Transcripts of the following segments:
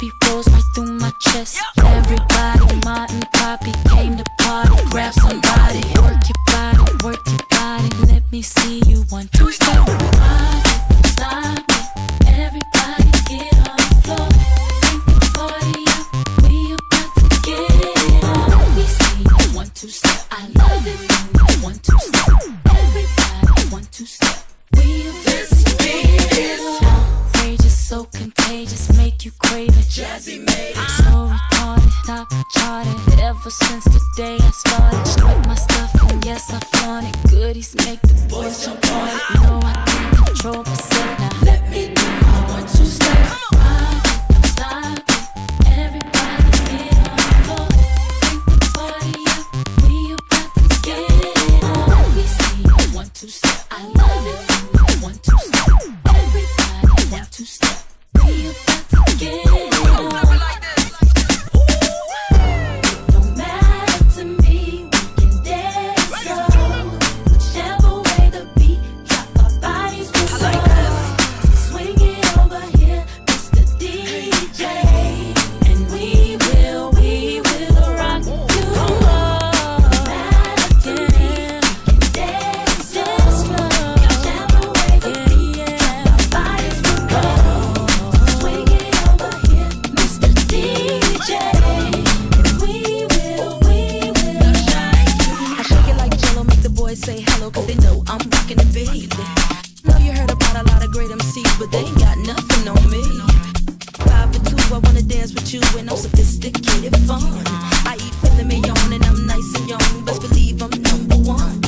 beat rolls right through my chest. Everybody, Martin, Poppy came to party. Grab somebody, work your body, let me see you 1, 2, step. Stop it, everybody get on the floor. Bring the party up, we about to get it on. Let me see you 1, 2, step. I love it when you 1, 2, step. Everybody 1, 2, step. We about to get it on. Outrageous, so contagious, make you crave it. Jazzy made it. So retarded, top charted. Ever since the day I started, strike my stuff and yes I flaunt it. Goodies make the boys jump on it. No, I can't control myself now. Let me do my 1, 2 step. Don't stop it. Everybody get on the floor. Bring the party up. We about to get it on. Let me see you 1, 2 step. I love it when you 1, 2 step. Everybody 1, 2 step. We about to get it on. Say hello, cause they know I'm rockin' the baby. Know you heard about a lot of great MCs, but they ain't got nothing on me. 5 for 2, I wanna dance with you, and I'm sophisticated fun. I eat filet mignon, and I'm nice and young. Best believe I'm number 1.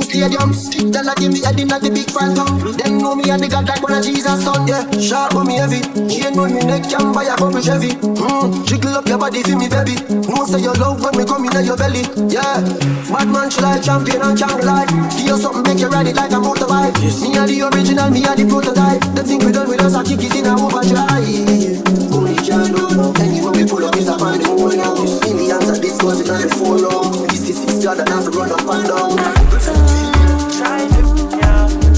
new stadium. Tell her give me heading at the big phantom. Them know me and the God like one of Jesus' son. Yeah, sharp on me heavy. Chain on me neck can buy a couple Chevy. Jiggle up your body for me baby. No say your love when me come in your belly. Yeah, bad man she like champion and champion like. Give you something make you ride it like a motorbike. Me are the original, me are the prototype. The thing we done with us I kick it in a overdrive. Only can do. Anyway we pull up is a find the whole now. Indians are discussing and they follow. This is God that have to run up and down.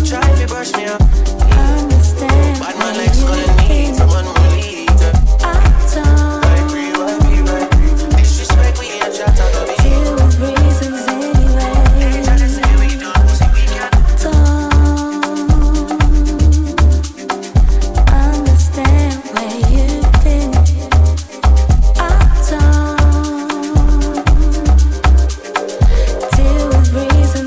Try to brush me up. Bad man like sculling me, someone who leads up. Wipe free. Disrespect we ain't chat on me. Deal with reasons anyway. Try to say we don't, say we can't. Don't understand where you've been. I don't deal with reasons.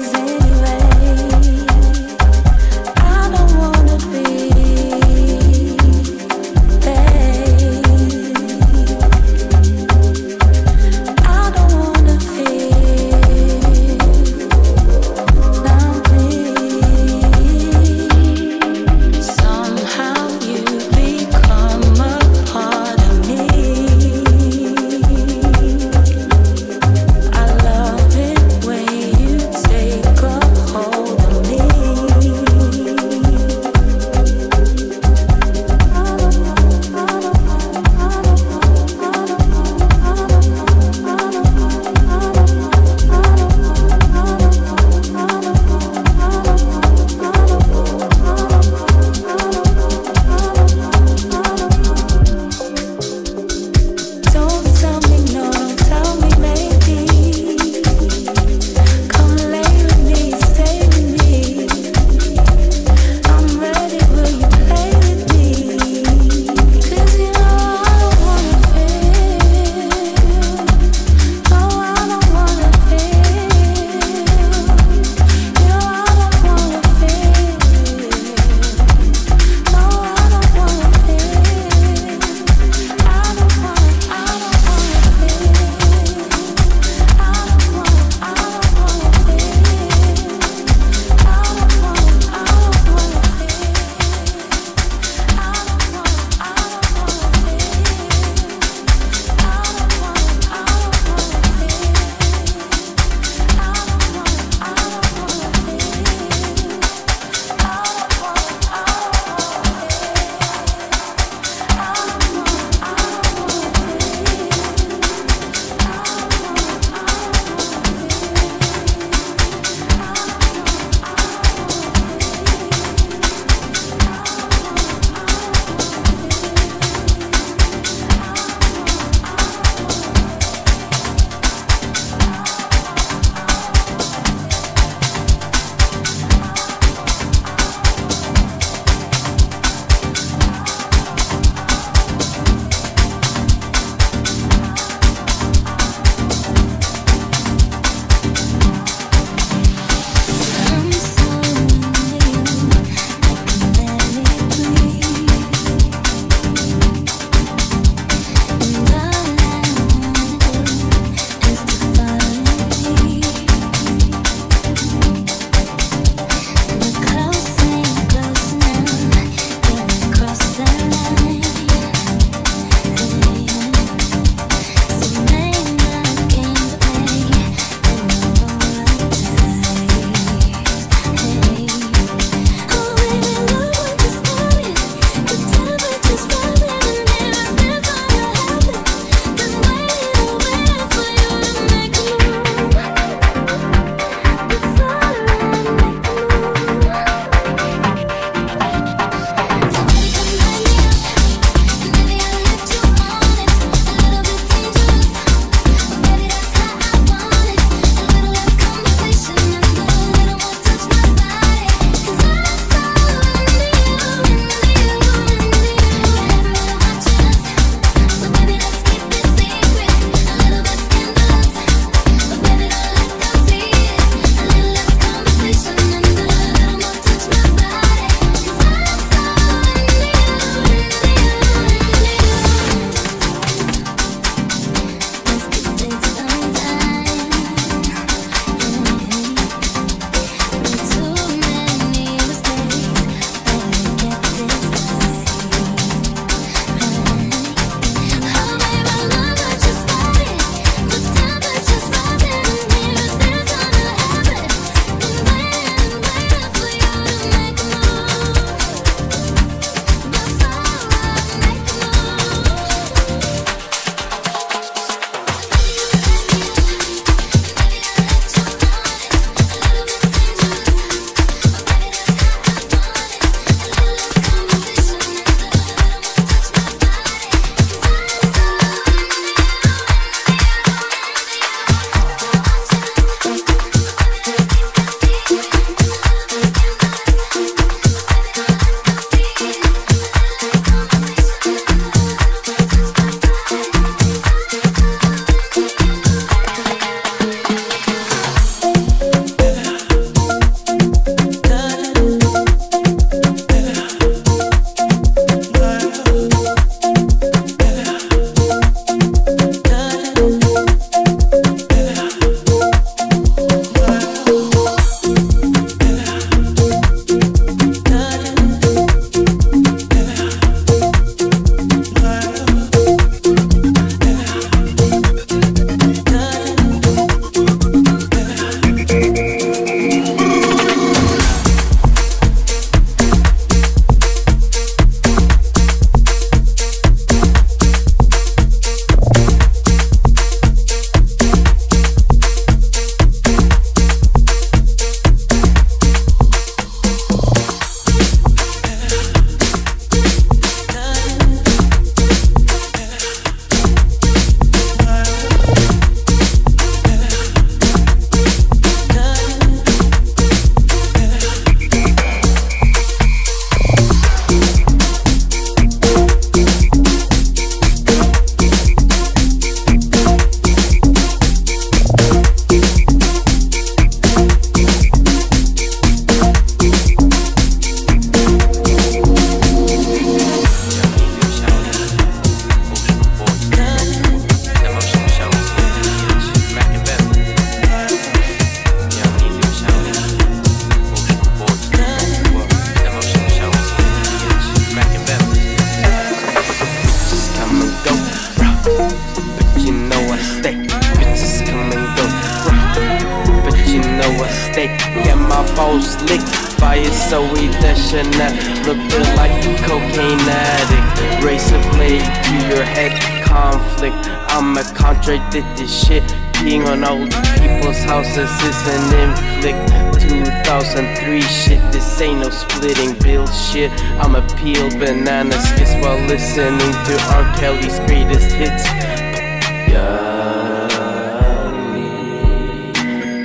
my balls licked by a Zoe Deschanel. Looking like a cocaine addict. Razor blade to your head, conflict. I'ma contradict this shit. Peeing on old people's houses is an inflict. 2003 shit, this ain't no splitting bill shit. I'ma peel banana skits while listening to R. Kelly's greatest hits.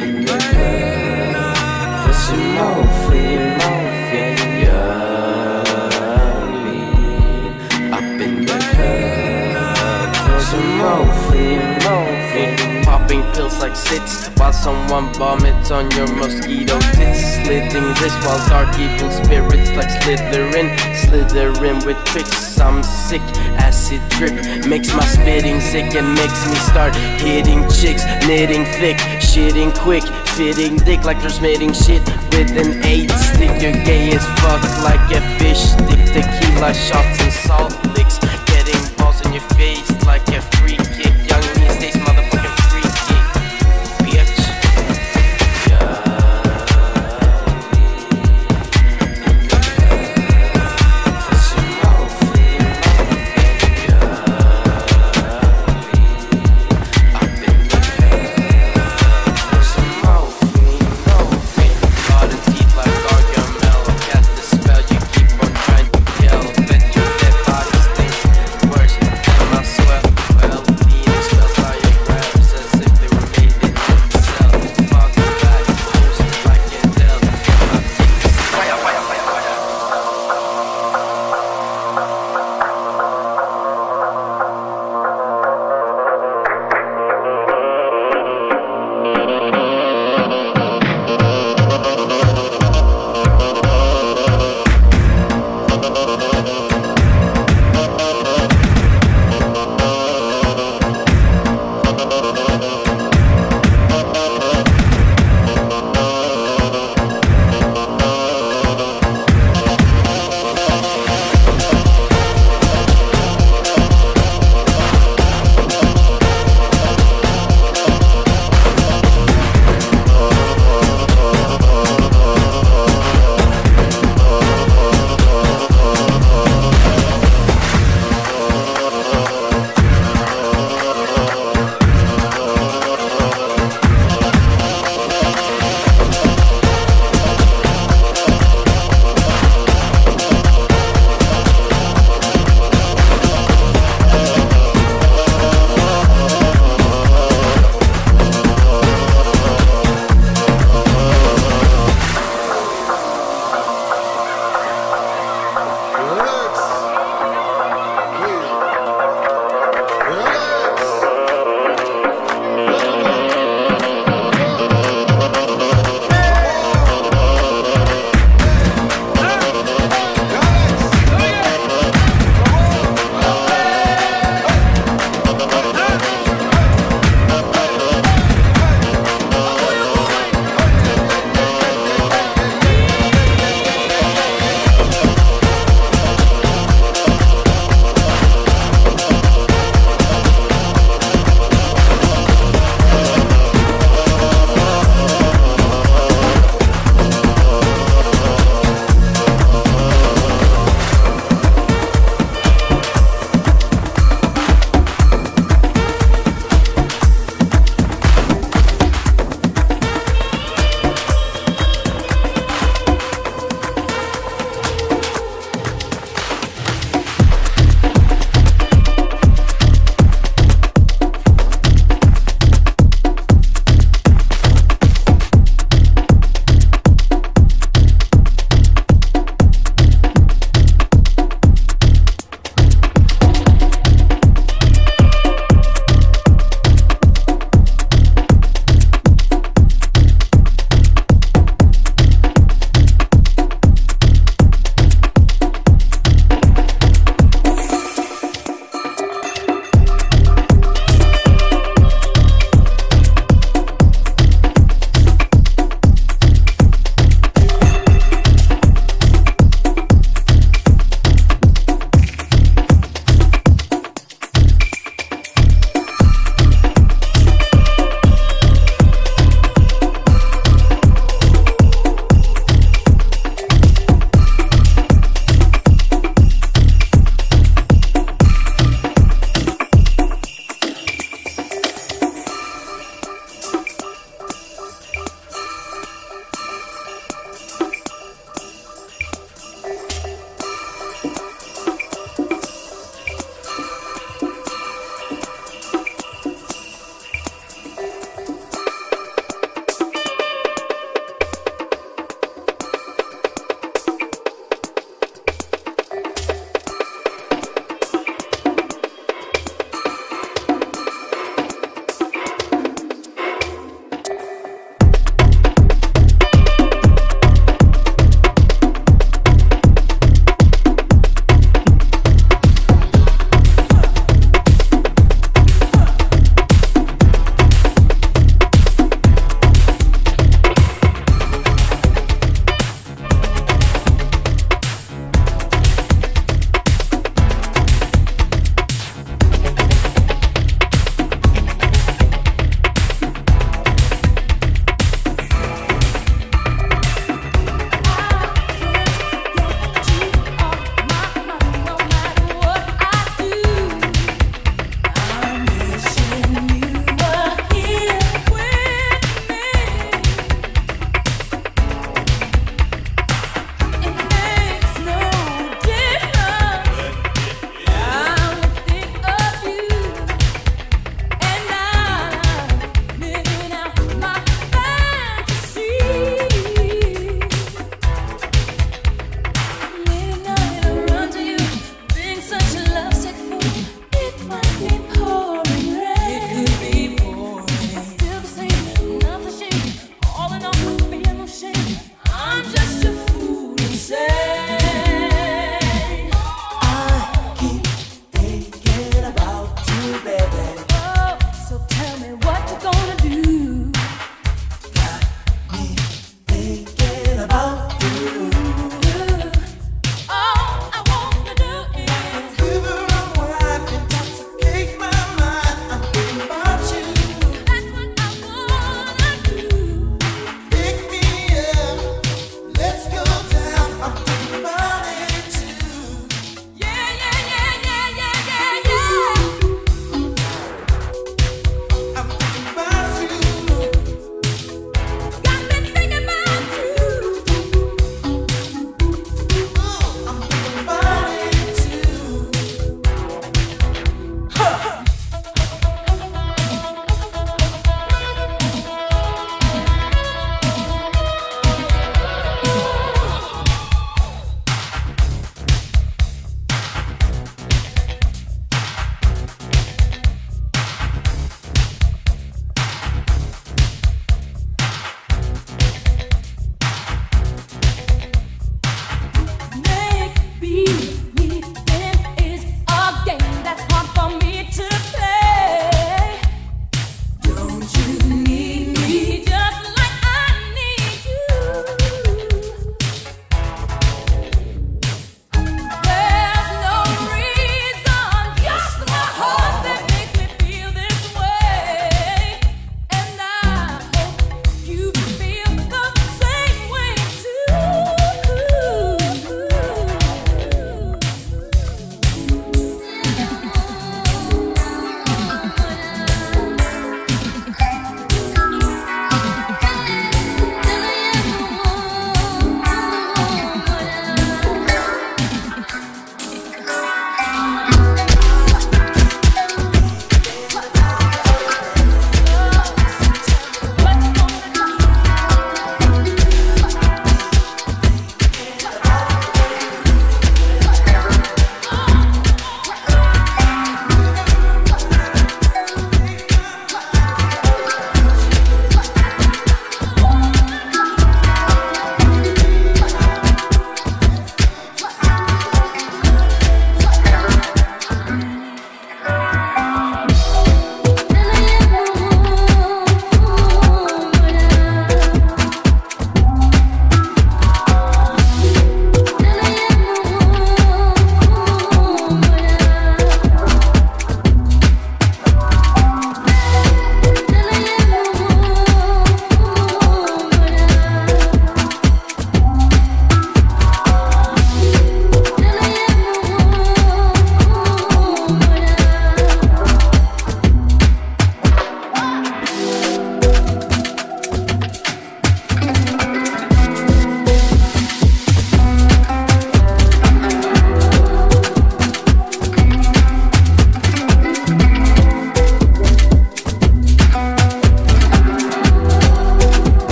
In the club for some morphine, up in the club for some morphine. Popping pills like sits while someone vomits on your mosquito tits. Slitting wrists while dark evil spirits like slithering with tricks. I'm sick, acid drip makes my spitting sick and makes me start hitting chicks, knitting thick, shitting quick, fitting dick like transmitting shit with an 8-stick. You're gay as fuck like a fish stick. Tequila shots and salt licks, getting balls in your face like a free kick. Young me stays motherfucking free kick, bitch. Well,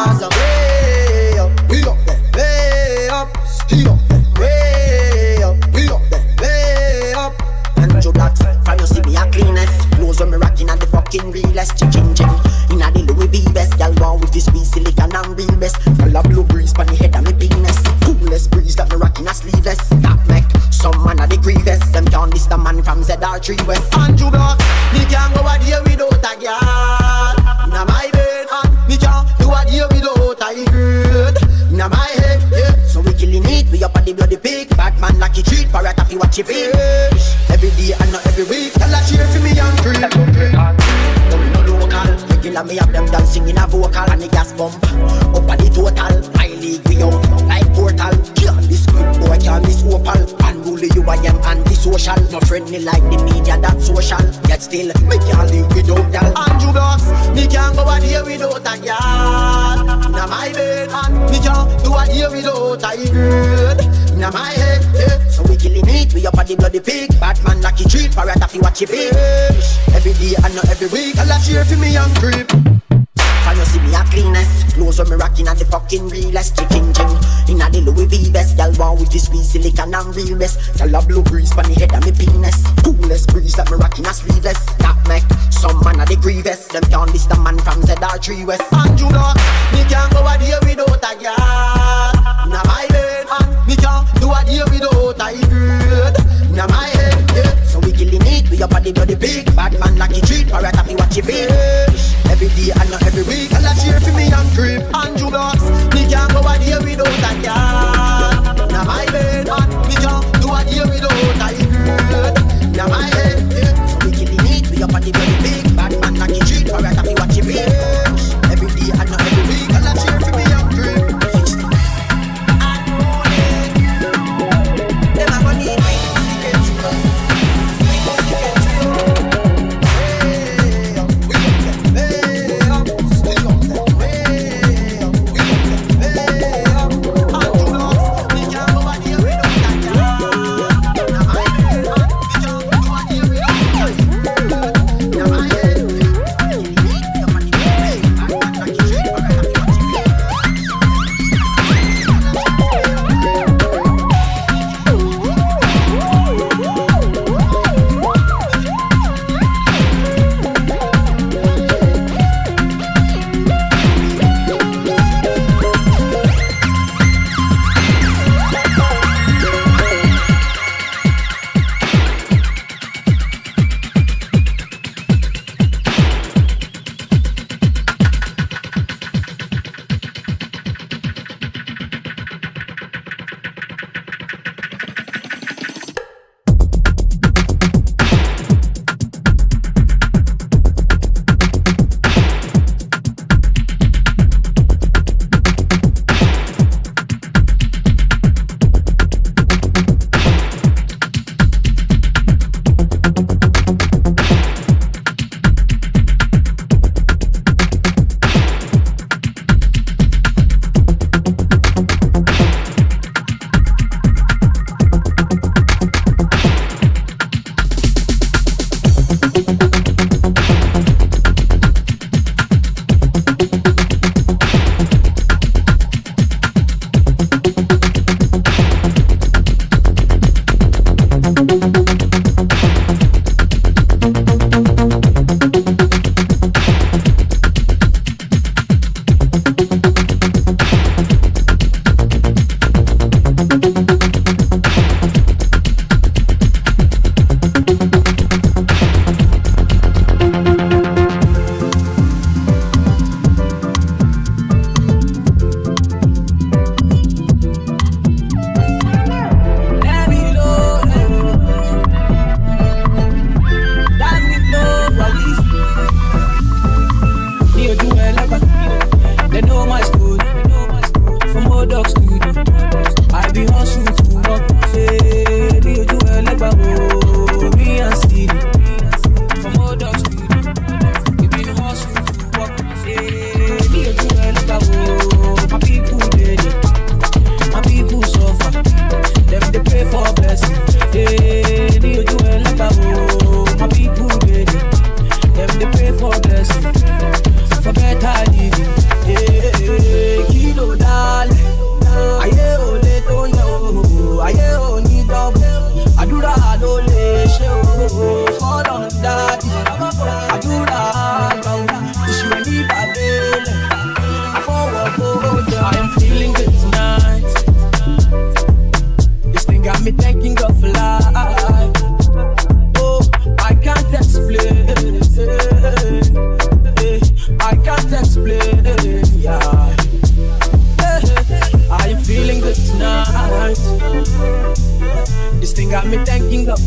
cause I'm way up, we up there, way up, still up there, way up, we up there, way up. And you blocks, from you see me a cleanest. Clothes when me rocking at the fucking realest. Chicken. Inna the Louis V best. Y'all want with this sweet silicone and real best. Y'all a blue breeze pon the head of me penis. Coolest breeze that me rocking a sleeveless. That make some man a the grievous. Them can't diss the man from ZR3 West. And you blocks, me can't go a day without a girl. Inna my bed, and me can't do a day without a girl. Inna my head, yeah. So we killing it, we up at the bloody pig. Bad man like you treat, parrot if you watch your fish. Every day and not every week, tell a cheer for me and creep. Regular me have them dancing in a vocal and the gas pump. Up at the total, high league we out like portal. Kill this good boy, can't miss opal. Unruly you I am anti-social. Not friendly like the media, that's social. Yet still, me can't live without y'all. Andrew Blocks, me can't go a day without a girl. Inna my bed, and me can't do a day without a girl. Inna my head, yeah. So we killing it, we up at the bloody pig. Batman lucky treat, parrot if you watch your fish. Every day and not every week, I'll cheer for me and creep. Can you see me a cleanest? Clothes when me rocking at the fucking realest. Chicken. Inna the Louis V best. Y'all want with this sweet silicone and real best. Y'all a blue breeze pon the head of me penis. Coolest breeze that me rocking a sleeveless. That make some man a the grievous. Them can't diss the man from ZR3 West. And you know, me can't go a day without a girl. Inna my bed, and me can't do a day without a girl. Inna my head, yeah. So we killing it, we up at the bloody pig. Bad man like you treat, parrot if you watch your fish. Every day and not every week, I'll cheer for me and creep. Andrew Blocks, me can't go a day without a girl. Inna my bed, and me can't do a day without a girl. Inna my head, yeah. So we killing it, we up at the bloody pig. Bad man like you treat, parrot if you watch your fish. Every day and not every week, I'll cheer for me and creep.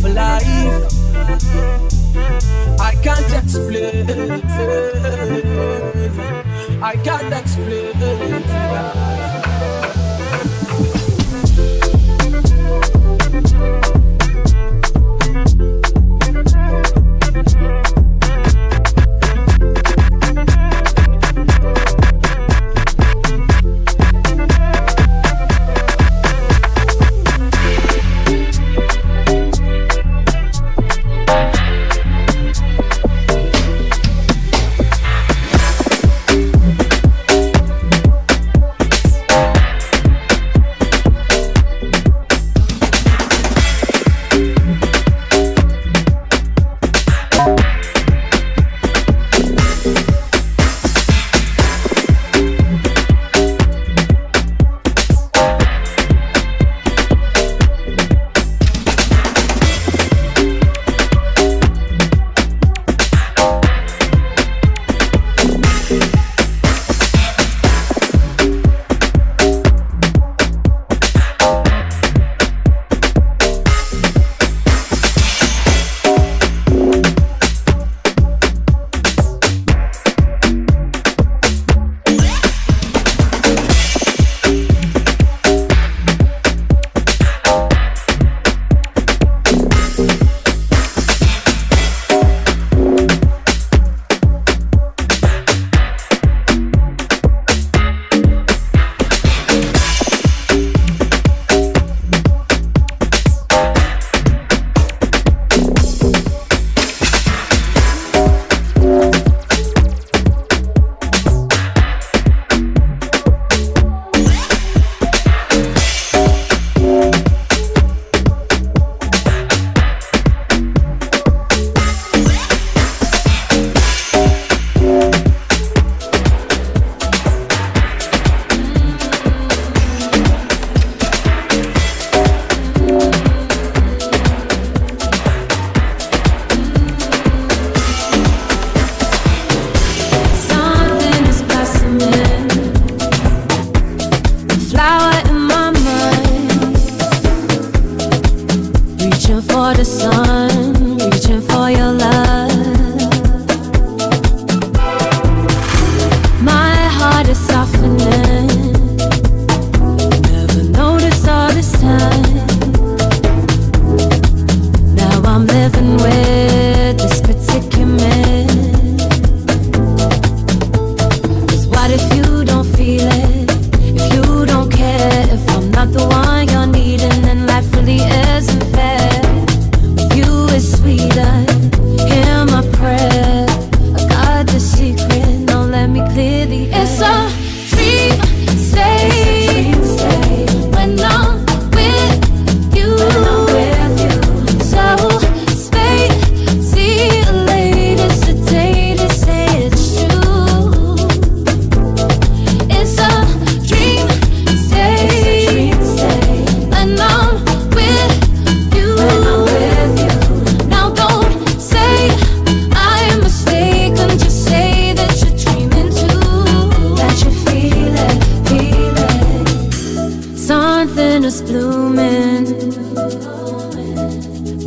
for life. I can't explain. I can't explain.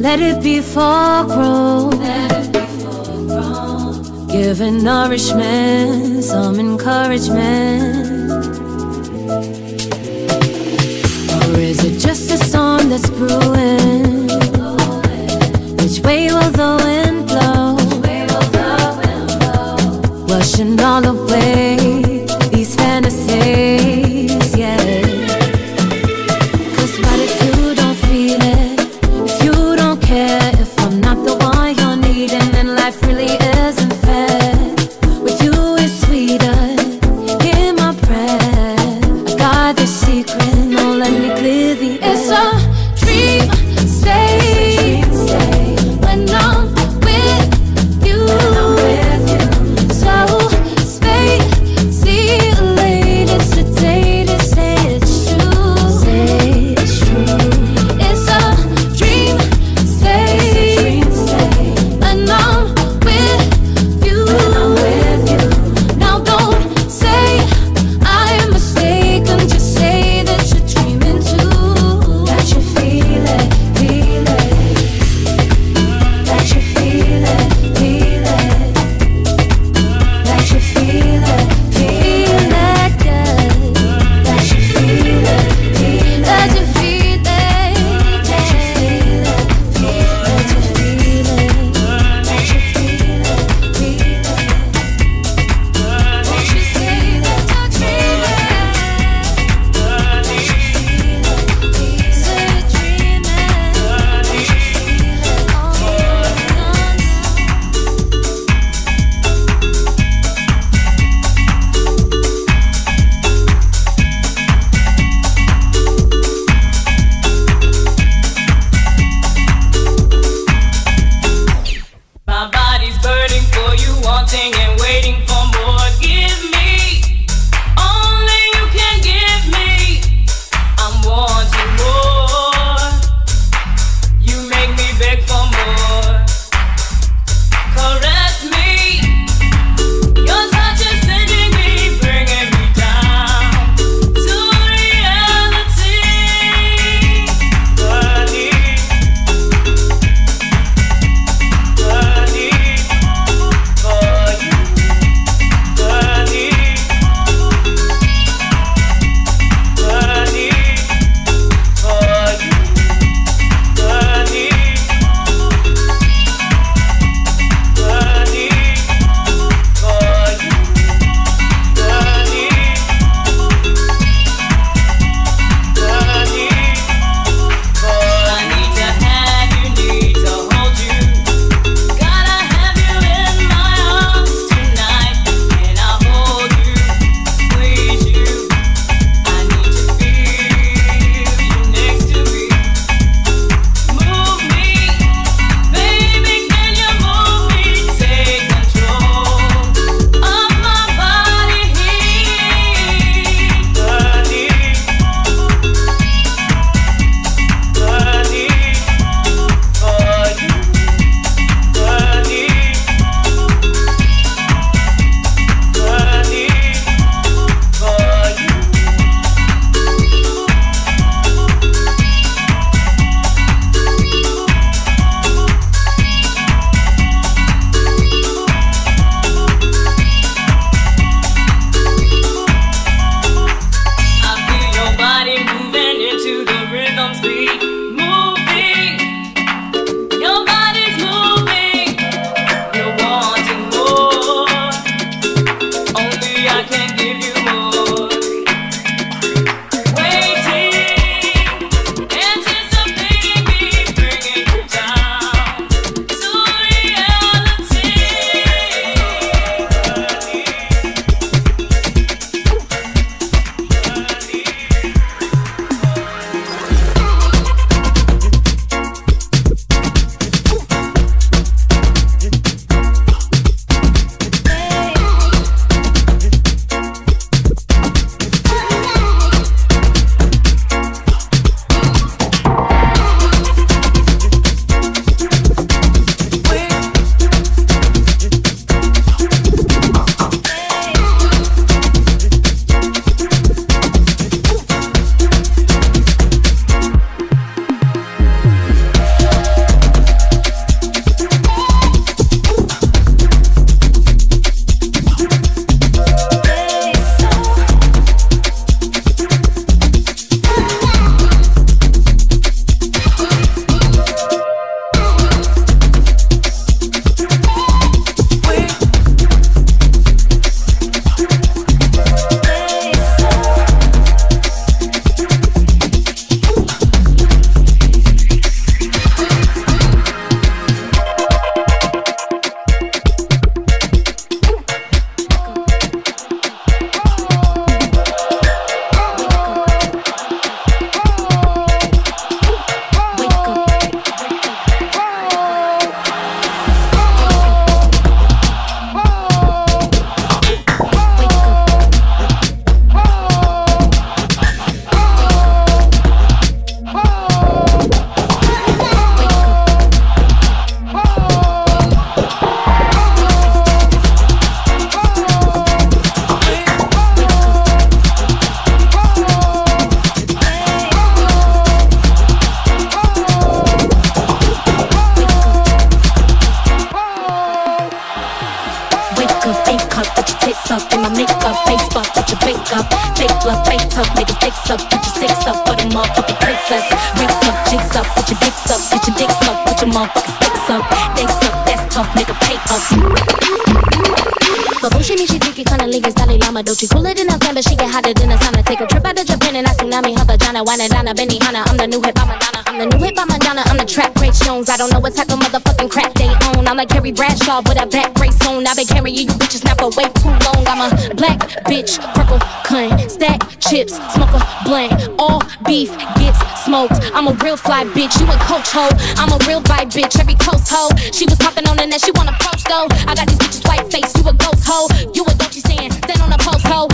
Let it be full grown, giving nourishment, some encouragement. Or is it just a storm that's brewing? Which way will the wind blow? Washing all away these fantasies, yeah. It's a dream. up. Fake blood, fake tough, niggas dicks up, put your six up for the motherfucking princess. Rings up, jigs up, put your dicks up, get your dicks up, put your motherfucking sticks up. They suck, that's tough, nigga, pay up. But bullshit me, she freaky, kinda lingus, Dalai Lama, Dochi. Cooler than a fan, but she get hotter than a sauna. Take a trip out to Japan and I tsunami her vagina. Wine and Donna, Benny Hanna, I'm the new hip Madonna. I'm the new hip Madonna, I'm the trap Grace Jones. I don't know what type of motherfucking crap they own. I'm like Carrie Bradshaw with a back brace on. I've been carrying you bitches now for way too long. I'm a black bitch, purple cunt, stack chips, smoke a blunt. All beef gets smoked. I'm a real fly bitch, you a coach hoe. I'm a real bite bitch, every coast hoe. She was popping on the net, she wanna post though. I got these bitches white face, you a ghost hoe. You a Dolce saying, stand on a post hoe.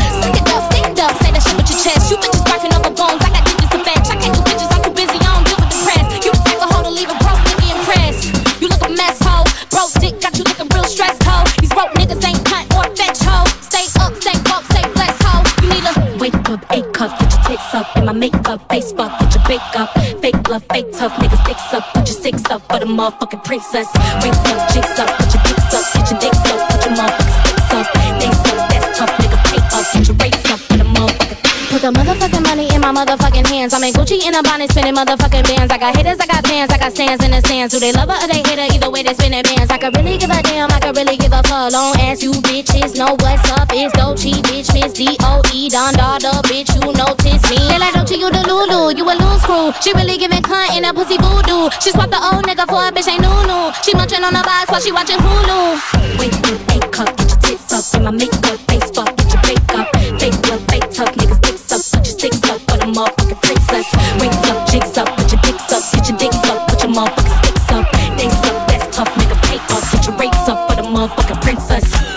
Stand up, say that shit with your chest. You bitches barking over bones, I got digits to fetch. I can't do bitches, I'm too busy, I don't deal with the press. You the type of hoe to leave a broke nigga impressed. You look a mess hoe, broke dick got you looking real stressed hoe. These broke niggas ain't cunt or fetch hoe. Stay up, stay woke, stay blessed hoe. You need a wake up, A cup, get your tits up. In my makeup, face fuck, get your bake up. Fake blood, fake tough, niggas dicks up, put your six up for the motherfucking princess. Rings up, jigs up, put your dicks up, get your dicks up, put your motherfucking sticks up. They suck, that's tough, nigga, pay up, get your rates up for the motherfucking. Put the motherfucking money in my motherfucking hands. I'm in Gucci in a bonnet, spinning motherfucking bands. I got haters, I got fans, I got stands in the stands. Do they love her or they hate her? Either way, they spinning bands. I could really give a damn, I could really give a fuck. Long ass you bitches know what's up. It's Dolce, bitch, Miss D.O.E. Don Dada, bitch, you notice me. They like Dolce, you the Lulu, you a loose screw. She really giving cunt in a pussy voodoo. She swapped the old nigga for a bitch ain't new. She munching on the box while she watching Hulu. Wake up, A cup, get your tits up. In my makeup, face fuck, get your bake up. Fake blood, fake tough, niggas dicks up, put your sticks up for the motherfucking princess. Rings up, jigs up, put your dicks up, get your dicks up, put your motherfucking sticks up. They suck, that's tough, nigga, pay up, get your rates up for the motherfucking princess.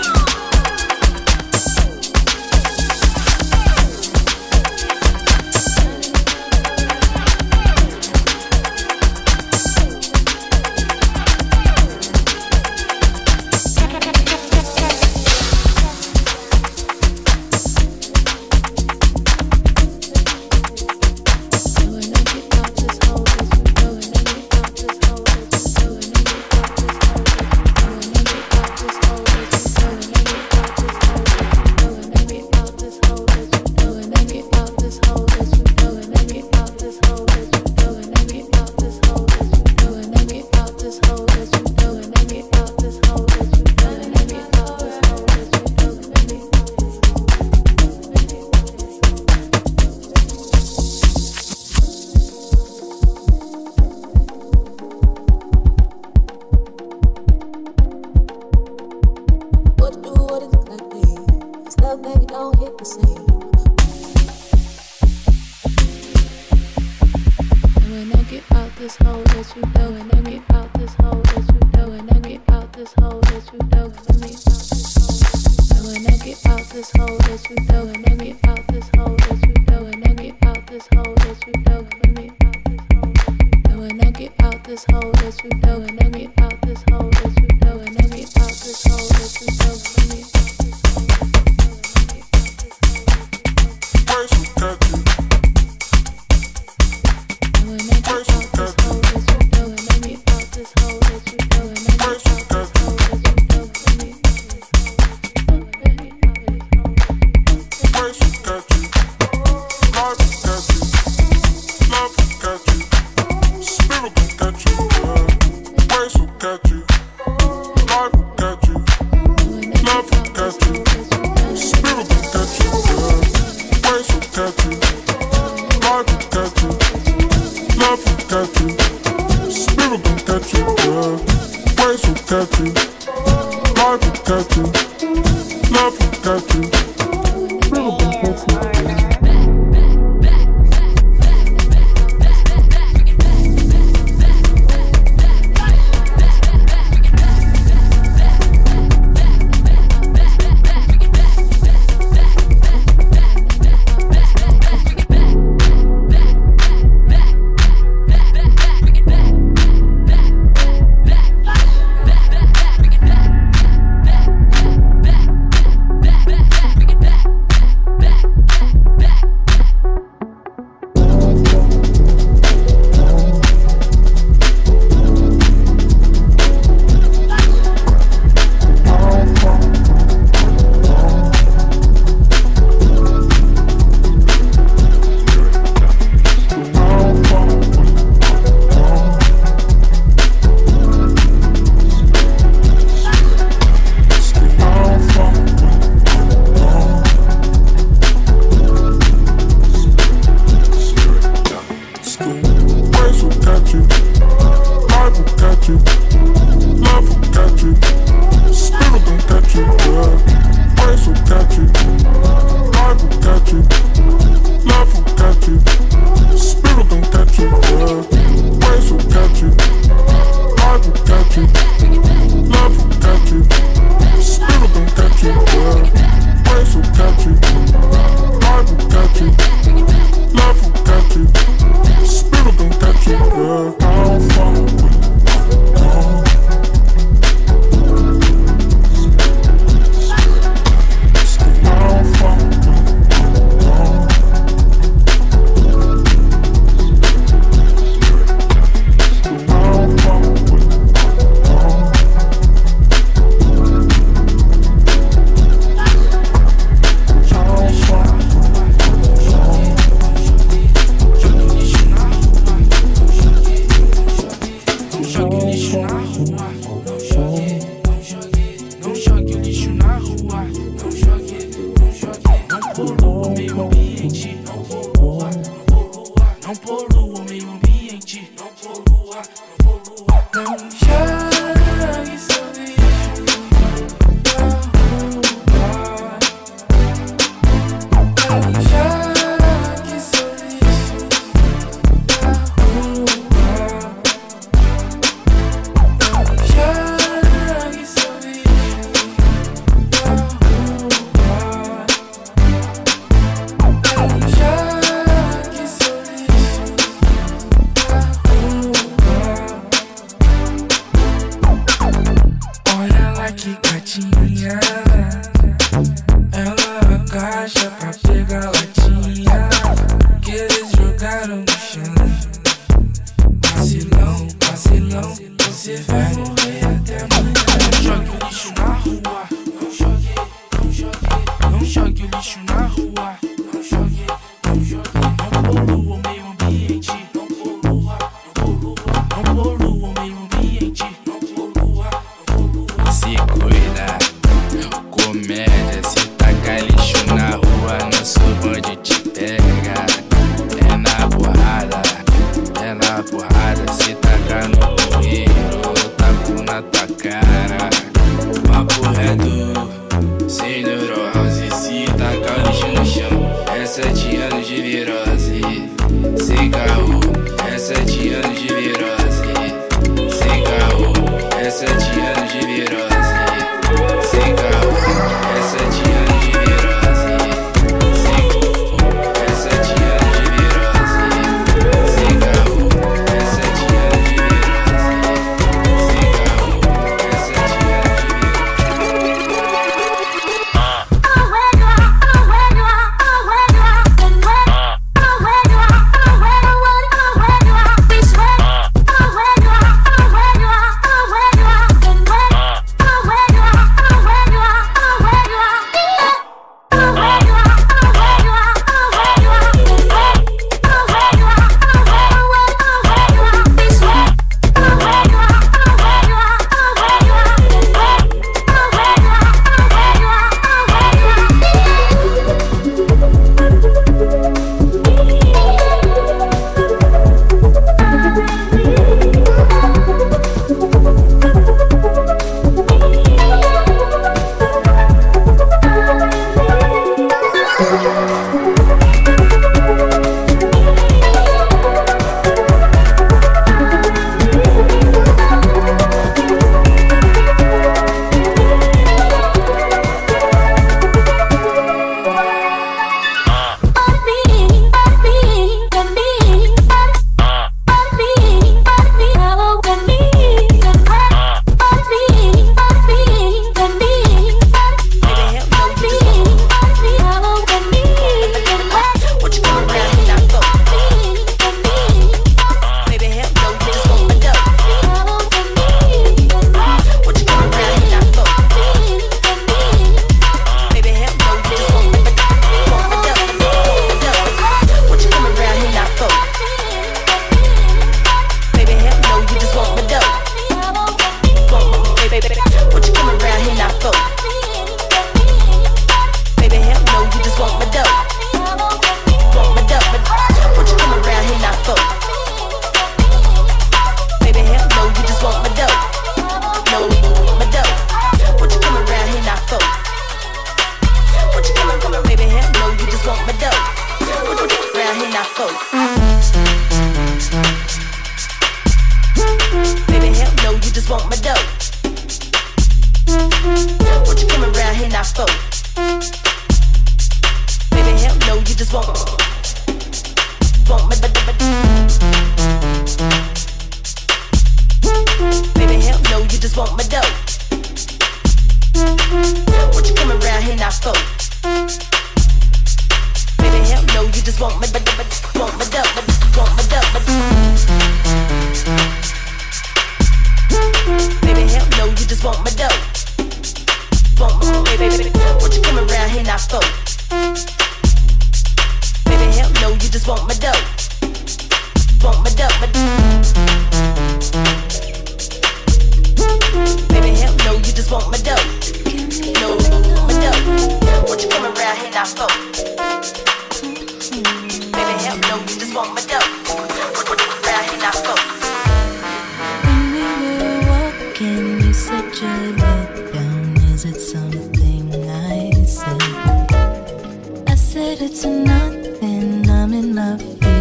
It's nothing, I'm in love.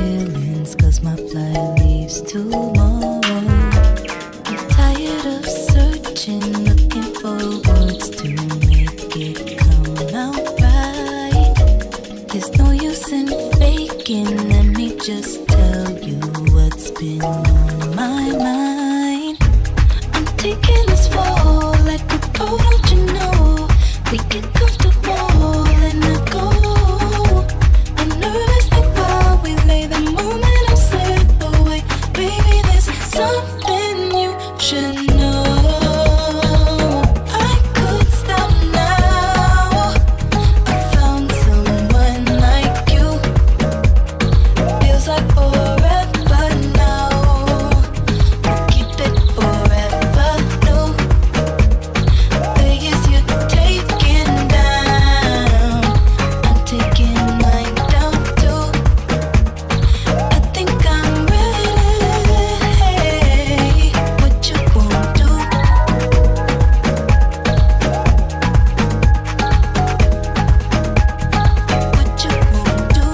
isn't faking. Let me just tell you what's been on my mind. I'm taking this fall like a pro, don't you know? We get comfortable and I go. I'm nervous like while we lay the moment I'll slip away. Baby, there's something you should know. I could stop now. I found someone like you. Feels like forever now. We'll keep it forever new. The years you're taking down, I'm taking mine down too. I think I'm ready. What you gon' do? What you gon' do?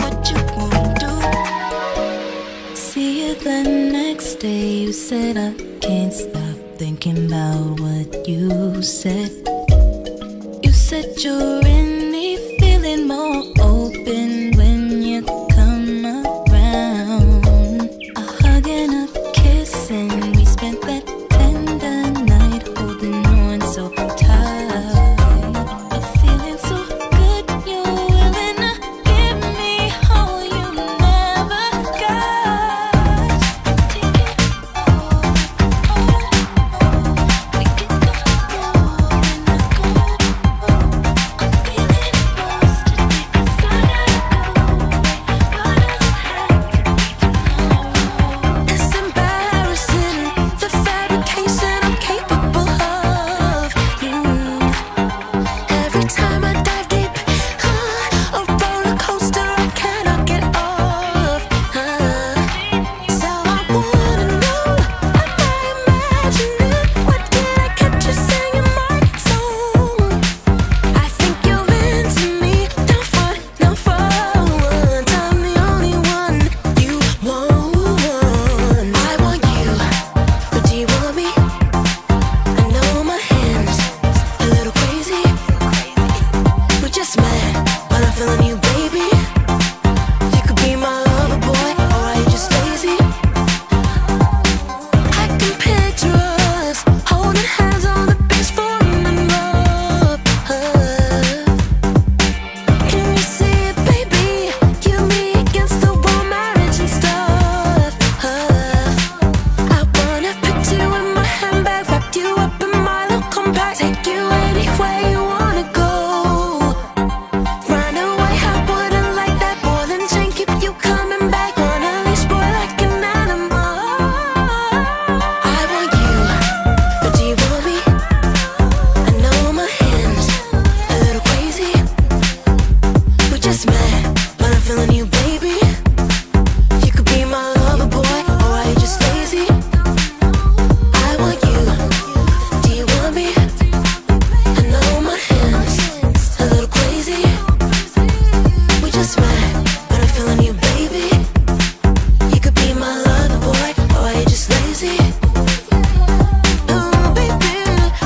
What you gon' do? See you the next day. You said I can't stop thinking about what you said. You said you're really feeling more open when you come around. A hug and a kiss, and we spent that tender night holding on so tight. A feeling so good, you're willing to give me all you never got. Take it all, we get comfortable and I go. I'm feeling lost today 'cause I gotta go. What does it have to be tomorrow? It's embarrassing, the fabrication I'm capable of. Every time I dive deep, a roller coaster I cannot get off. So I wanna know, am I imagining? What did I catch you singing my song? I think you're into me, no fun, no fun. I'm the only one you want. I want you, but do you want me? I know my hands a little crazy. We just met, but I'm feeling you, baby. You could be my lover boy, or are you just lazy? I can picture us holding hands on the beach, falling in love. Can you see it, baby? You, me against the wall, marriage and stuff. I wanna put you in my handbag, wrap you up in my little compact, take you anywhere you wanna go. Run away, I wouldn't like that. Ball and chain, keep you coming back. Wanna leash, boy, like an animal. I want you, but do you want me? I know my hands a little crazy. We just met, but I'm feeling you, baby. You could be my lover boy, or are you just lazy? I want you, do you want me? I know my hands a little crazy. We just met, but I'm feeling you, baby. You could be my lover boy, or are you just lazy? Ooh, baby,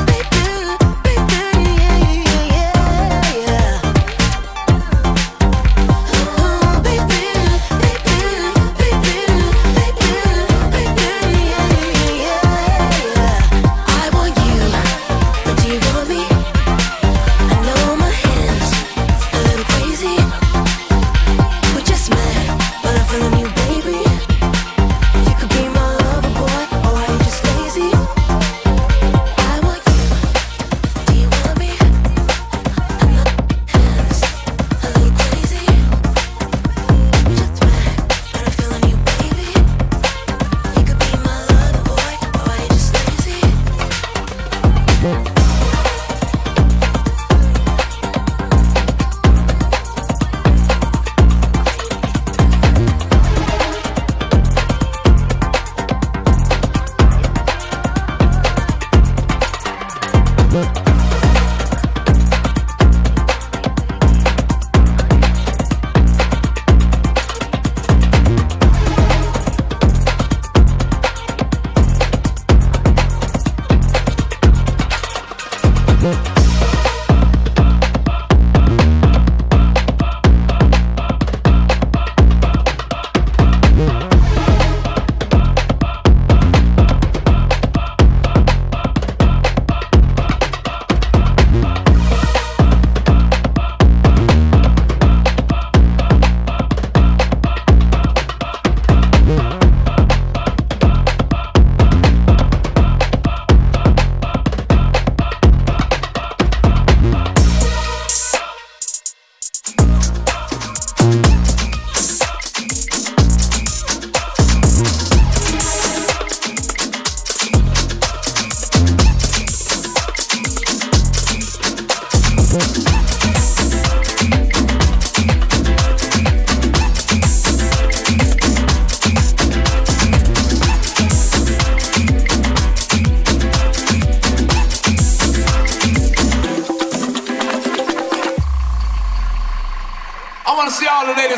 baby, baby, yeah. Ooh, baby, baby, baby, baby, yeah. I want you, but do you want me? I know my hands a little crazy. We just met, but I'm feeling you, baby. You could be my lover boy, or are you just lazy? I want you, do you want me? I know my hands a little crazy. We just met, but I'm feeling you, baby. You could be my lover boy, or are you just lazy?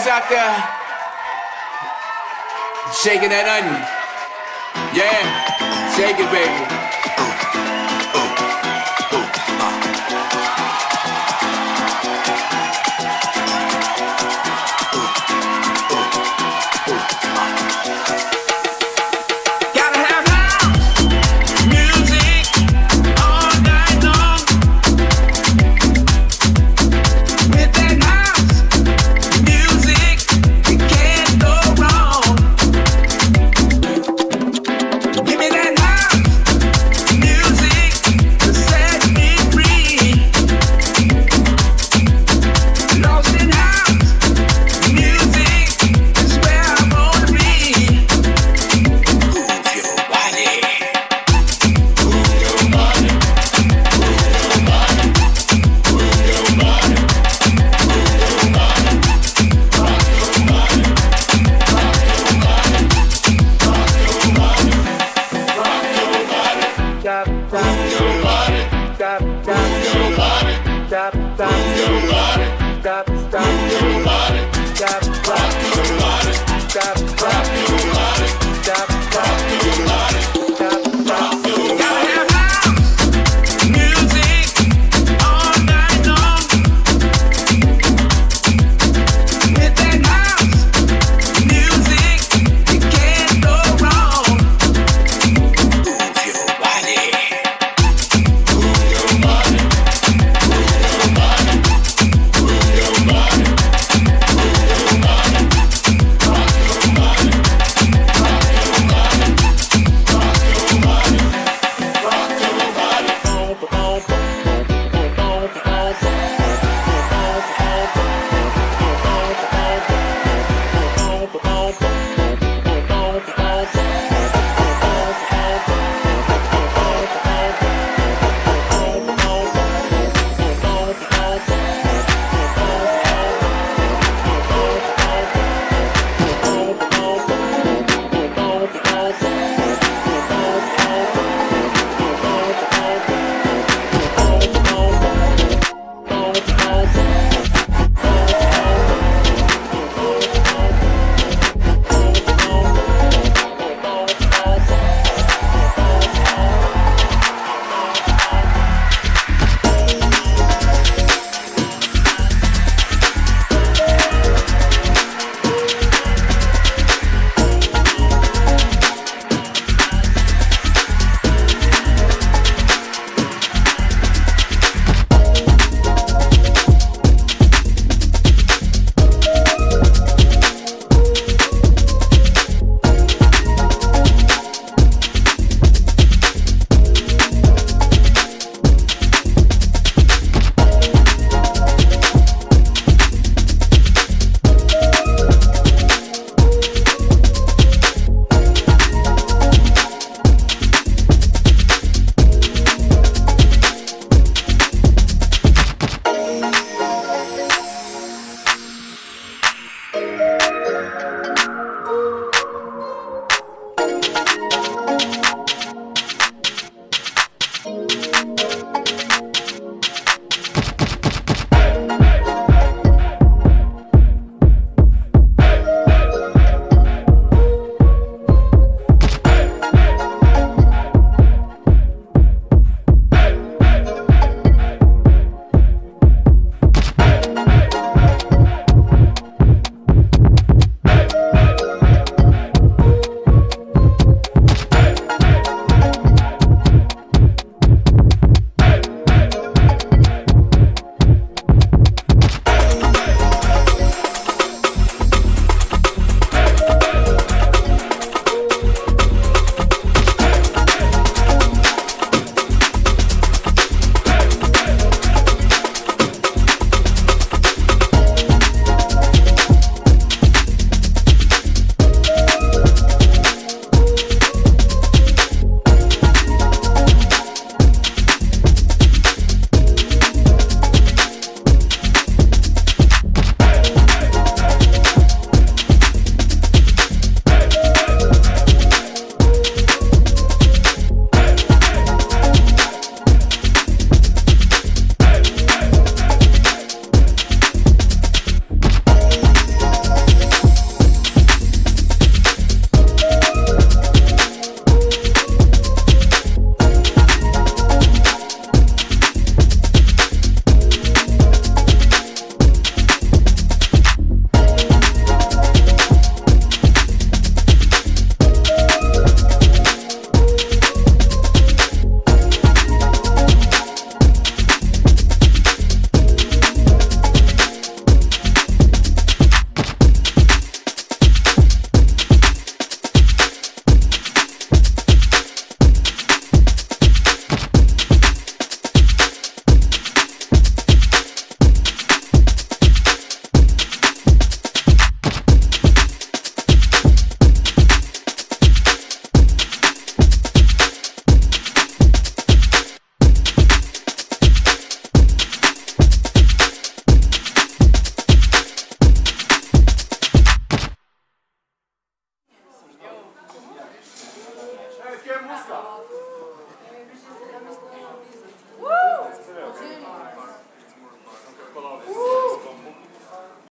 Out there shaking that onion, yeah, shake it, baby.